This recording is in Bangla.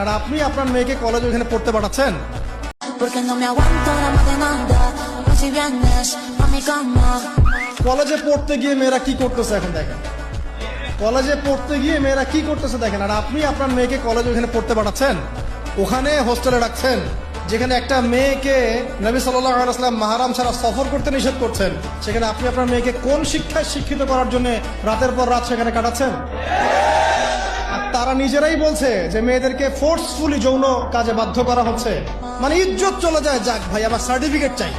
আর আপনি আপনার মেয়েকে কলেজে ওখানে পড়তে পাঠাচ্ছেন? কলেজে পড়তে গিয়ে মেয়েরা কি করতেছে এখন দেখেন, কলেজে পড়তে গিয়ে মেয়েরা কি করতেছে দেখেন। আর আপনি আপনার মেয়েকে কলেজে ওখানে পড়তে পাঠাচ্ছেন, ওখানে হোস্টেলে রাখছেন, যেখানে একটা মেয়েকে নবী সাল্লাল্লাহু আলাইহি ওয়াসাল্লাম মাহরাম ছাড়া সফর করতে নিষেধ করছেন, সেখানে আপনি আপনার মেয়েকে কোন শিক্ষায় শিক্ষিত করার জন্য রাতের পর রাত সেখানে কাটাচ্ছেন? আর তারা নিজেরাই বলছে যে মেয়েদেরকে ফোর্সফুলি যৌন কাজে বাধ্য করা হচ্ছে, মানে ইজ্জত চলে যায়। যাক ভাই, আবার সার্টিফিকেট চাই।